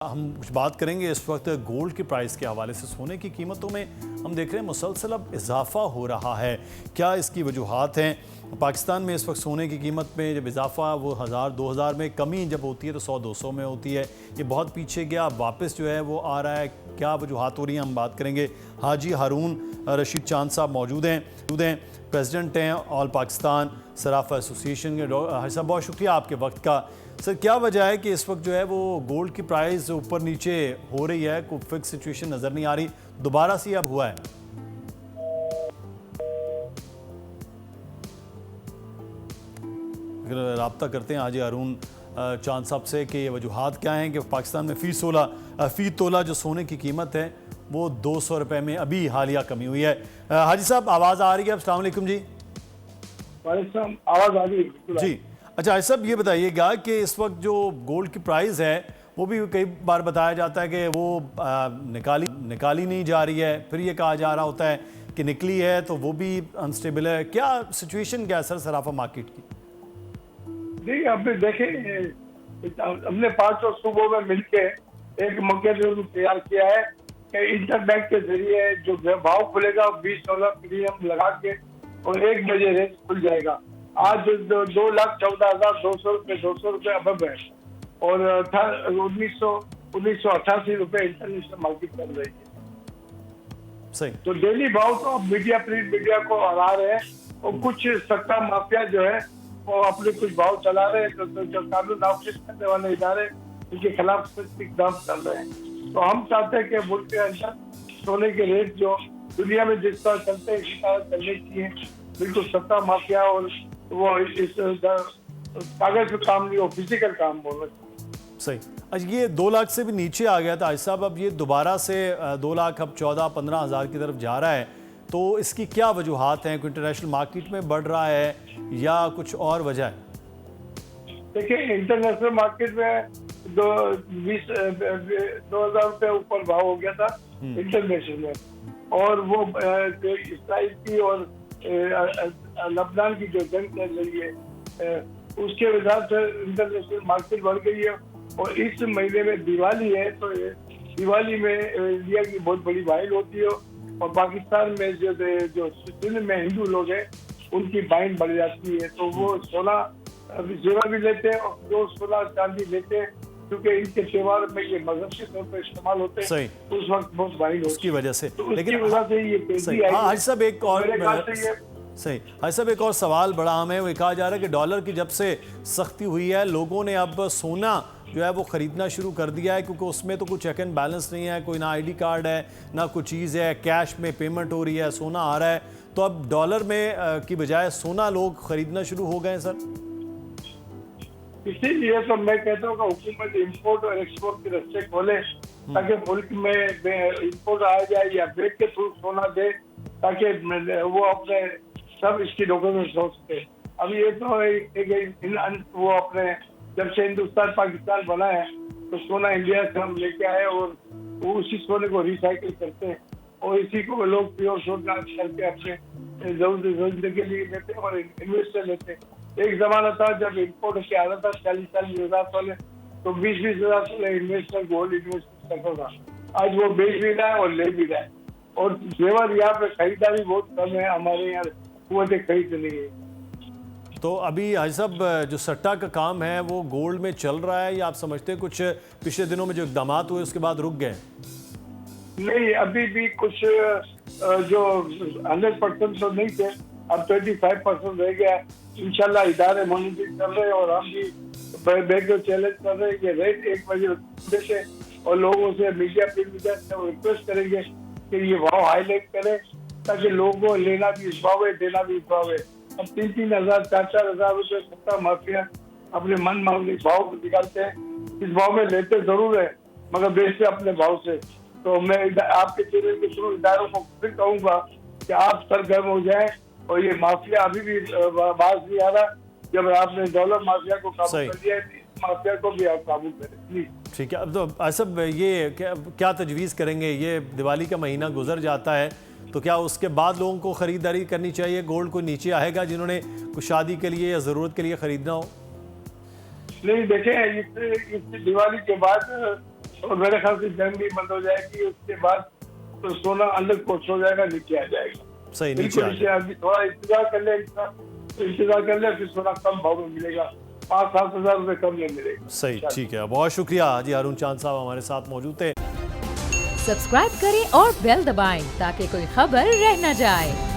हम कुछ बात करेंगे इस वक्त गोल्ड की प्राइस के हवाले से। सोने की कीमतों में हम देख रहे हैं मुसलसल अब इजाफा हो रहा है। क्या इसकी वजूहात हैं? पाकिस्तान में इस वक्त सोने की कीमत में जब इजाफा वो 1000-2000 में, कमी जब होती है तो 100-200 में होती है। ये बहुत पीछे गया, वापस जो है वो आ रहा है। क्या वजूहात हो रही हैं, हम बात करेंगे। हाजी हारून रशीद चांद साहब मौजूद हैं, प्रेसिडेंट हैं ऑल पाकिस्तान सराफा एसोसिएशन के। हाजी साहब, बहुत शुक्रिया आपके वक्त का। सर, क्या वजह है कि इस वक्त जो है वो गोल्ड की प्राइस ऊपर नीचे हो रही है? कोई फिक्स सिचुएशन नज़र नहीं आ रही, दोबारा से अब हुआ है? रब्ता करते हैं हाजी हारून चांद साहब से कि ये वजूहात क्या हैं कि पाकिस्तान में फ़ी तोला जो सोने की कीमत है वो 200 रुपये में अभी हालिया कमी हुई है। हाजी साहब, आवाज़ आ रही है? अस्सलाम वालेकुम जी। आवाज़ आ रही है जी। अच्छा हाजी साहब, ये बताइएगा कि इस वक्त जो गोल्ड की प्राइस है वो भी कई बार बताया जाता है कि वो निकाली नहीं जा रही है, फिर ये कहा जा रहा होता है कि निकली है तो वो भी अनस्टेबल है। क्या सिचुएशन क्या है सर सराफा मार्केट की? देखिए, आपने देखे हमने 500 सूबों में मिलके एक मैकेनिज्म तैयार किया है कि इंटरनेट के जरिए जो भाव खुलेगा $20 प्रीमियम लगा के और 1 बजे रेट खुल जाएगा। आज 2,14,200 रुपये 200 रुपये अब है और 1988 रुपये इंटरनेशनल मार्केट चल रही है। सही। तो डेली भाव तो अब प्रिंट मीडिया को हरा रहे हैं और कुछ सट्टा माफिया जो है वो अपने कुछ भाव चला रहे हैं। तो जो कानून नाफिज करने वाले इदारे उनके खिलाफ सख्त इकदाम चल रहे हैं। तो हम चाहते हैं कि मुल्क के अंदर सोने के रेट जो दुनिया में जिस तरह चलते हैं इसी तरह चलने चाहिए। बिल्कुल सट्टा माफिया और वो इस कागज पे काम नहीं, वो फिजिकल काम बोलना चाहिए। सही। अच्छा, ये 2 लाख से भी नीचे आ गया था हाजी साहब, अब ये दोबारा से 2 लाख अब 14-15 हज़ार की तरफ जा रहा है। तो इसकी क्या वजूहात हैं? कोई इंटरनेशनल मार्केट में बढ़ रहा है या कुछ और वजह है? देखिए, इंटरनेशनल मार्केट में 2000 रुपये ऊपर भाव हो गया था इंटरनेशनल में, और वो इसराइल की और लबनान की जो जंग चल रही है उसके वजह से इंटरनेशनल मार्केट बढ़ गई है। और इस महीने में दिवाली है, तो दिवाली में इंडिया की बहुत बड़ी बाइल होती है और पाकिस्तान में जो सिंध में हिंदू लोग हैं उनकी बाइल बढ़ जाती है। तो वो सोना जेवर भी लेते हैं और जो सोना चांदी लेते हैं, क्योंकि इनके त्योहार में ये मजहबी तौर पर इस्तेमाल होते हैं। तो उस वक्त बहुत बाइल उसकी वजह से। तो लेकिन वजह से ये तेजी आई। हाजी साहब, एक और सही हाजी साहब, एक और सवाल बड़ा आम है। वो कहा जा रहा है कि डॉलर की जब से सख्ती हुई है लोगों ने अब सोना जो है वो ख़रीदना शुरू कर दिया है, क्योंकि उसमें तो कुछ चेक एंड बैलेंस नहीं है, कोई ना आईडी कार्ड है ना कोई चीज़ है, कैश में पेमेंट हो रही है, सोना आ रहा है। तो अब डॉलर में की बजाय सोना लोग ख़रीदना शुरू हो गए हैं सर। इसीलिए तो मैं कहता हूँ कि हुकूमत इंपोर्ट और एक्सपोर्ट के रास्ते खोले ताकि मुल्क में इंपोर्ट आ जाए या बैंक के थ्रू सोना दे, ताकि वो अपने सब इसकी डॉक्यूमेंट हो सके। अब ये तो वो अपने जब से हिंदुस्तान पाकिस्तान बना है तो सोना इंडिया से हम लेके आए और वो उसी सोने को रिसाइकिल करते हैं और इसी को लोग प्योर सोना करके अपने जरूरत के लिए लेते हैं और इन्वेस्टर लेते हैं। एक जमाना था जब इंपोर्ट के आ रहा था 40-40 हज़ार वाले, तो 20-20 हज़ार वाले इन्वेस्टर गोल्ड इन्वेस्ट करता था। आज वो बेच भी रहा है और ले भी रहा है। और जेवर यहाँ पे खरीदारी बहुत कम है, हमारे यहाँ कुवतें खरीद नहीं है। तो अभी हाजी साहब जो सट्टा का काम है वो गोल्ड में चल रहा है, या आप समझते हैं कुछ पिछले दिनों में जो इकदाम हुए उसके बाद रुक गए? नहीं, अभी भी कुछ जो 100% तो नहीं थे, अब 25% रह गया। इंशाल्लाह इदारे मॉनिटरिंग कर रहे हैं और हम भी बैंक को चैलेंज कर रहे हैं कि रेट 1 बजे देते और लोगों से प्रिंट मीडिया से रिक्वेस्ट करेंगे कि ये भाव हाईलाइट करें ताकि लोगों को लेना भी इस भाव है, देना भी इस भाव है। अब 3-3 हज़ार 4-4 हज़ार रुपये सट्टा माफिया अपने मन मामले भाव निकालते हैं। इस भाव में लेते जरूर है मगर बेचते अपने भाव से। तो मैं आपके चैनल के थ्रू इदारों को फिर कहूँगा कि आप सरगर्म हो जाएं और ये माफिया अभी भी बाज नहीं आ रहा। जब आपने डॉलर माफिया को काबू कर लिया है, इस माफिया को भी आप काबू करें प्लीज। ठीक है। अब तो सब ये क्या तजवीज़ करेंगे? ये दिवाली का महीना गुजर जाता है तो क्या उसके बाद लोगों को ख़रीदारी करनी चाहिए? गोल्ड को नीचे आएगा जिन्होंने कुछ शादी के लिए या ज़रूरत के लिए ख़रीदना हो? नहीं, देखें, इस दिवाली के बाद और मेरे ख्याल से जंग भी बंद हो जाएगी, उसके बाद तो सोना अंदर कोच हो जाएगा, नीचे आ जाएगा। सही, नीचे बिल्कुल आ नीचे अभी थोड़ा इंतजार कर ले, इंतजार कर ले, फिर सोना कम भाव में मिलेगा, 5-7 हजार रुपए कम में मिलेगा। सही, ठीक है। बहुत शुक्रिया जी, अरुण चांद साहब हमारे साथ मौजूद थे। सब्सक्राइब करें और बेल दबाएं ताकि कोई खबर रह न जाए।